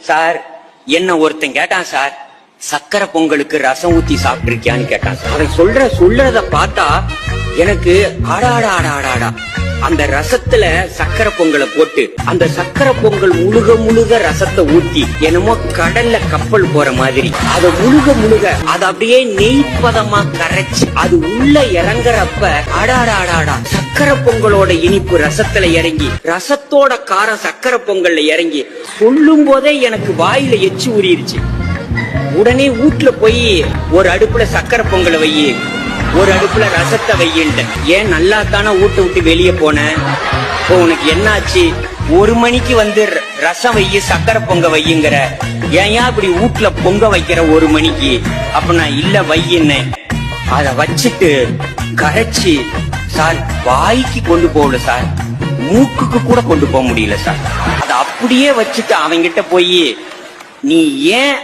Sir என்ன ஒருத்தன் கேட்டான் சார், சக்கரை பொங்கலுக்கு ரசம் ஊத்தி சாப்பிட்டிருக்கியான்னு கேட்டான் சார். அவன் சொல்றத பார்த்தா எனக்கு ஆடாடா அந்த ரசத்துல சக்கரை பொங்கலை போட்டு அந்த சக்கரை பொங்கல் முழுக ரசத்தை ஊத்தி என்னமோ கடல்ல கப்பல் போற மாதிரி அத முழுக அத அப்படியே நெய்ப்பதமா கரைச்சு அது உள்ள இறங்குறப்ப ஆடாடா சக்கரை பொங்கலோட இனிப்பு ரசத்துல இறங்கி ரசத்தோட காரம் சக்கரை பொங்கல்ல இறங்கி சொல்லும் போதே எனக்கு வாயில எச்சி ஊறிடுச்சு. உடனே வீட்டுல போய் ஒரு அடுப்புல சக்கரை பொங்கலை வை, ஒரு அடுப்புல ரசத்தை வையின்ட்டு. ஏன் நல்லா தானே வீட்டை விட்டு வெளியே போன, இப்போ உனக்கு என்னாச்சு? 1 மணிக்கு வந்து ரசம் வைய சக்கரை பொங்க வையுங்கிற, ஏன் இப்படி வீட்டுல பொங்க வைக்கிற 1 மணிக்கு? அப்ப நான் இல்ல வையின்னு அத வச்சுட்டு கரைச்சி சார் வாய்க்கு கொண்டு போகல சார், மூக்குக்கு கூட கொண்டு போக முடியல சார். அத அப்படியே வச்சுட்டு அவங்கிட்ட போய் நீ ஏன்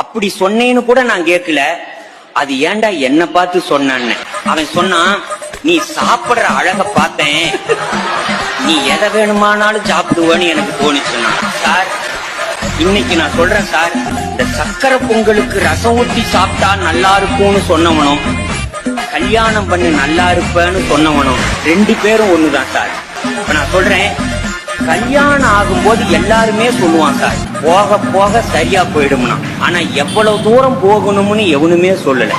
அப்படி சொன்னேன்னு கூட நான் கேட்கல, அது ஏன்டா என்ன பார்த்து சொன்னான்னு. அவன் சொன்னான், நீ சாப்பிடுற அழக பார்த்தேன், நீ எதை வேணுமானாலும் சாப்பிடுவேன்னு எனக்கு தோணுச்சுன்னா. சார் இன்னைக்கு நான் சொல்றேன் சார், இந்த சக்கரை பொங்கலுக்கு ரசம் ஊத்தி சாப்பிட்டா நல்லா இருக்கும்னு சொன்னவனும் கல்யாணம் பண்ணி நல்லா இருப்பேன்னு சொன்னவனும் 2 பேரும் ஒண்ணுதான் சார். இப்ப நான் சொல்றேன், கல்யாணம் ஆகும்போது எல்லாருமே சொல்லுவான் சார் போக போக சரியா போயிடும்னா, ஆனா எவ்வளவு தூரம் போகணும்னு எவனுமே சொல்லல.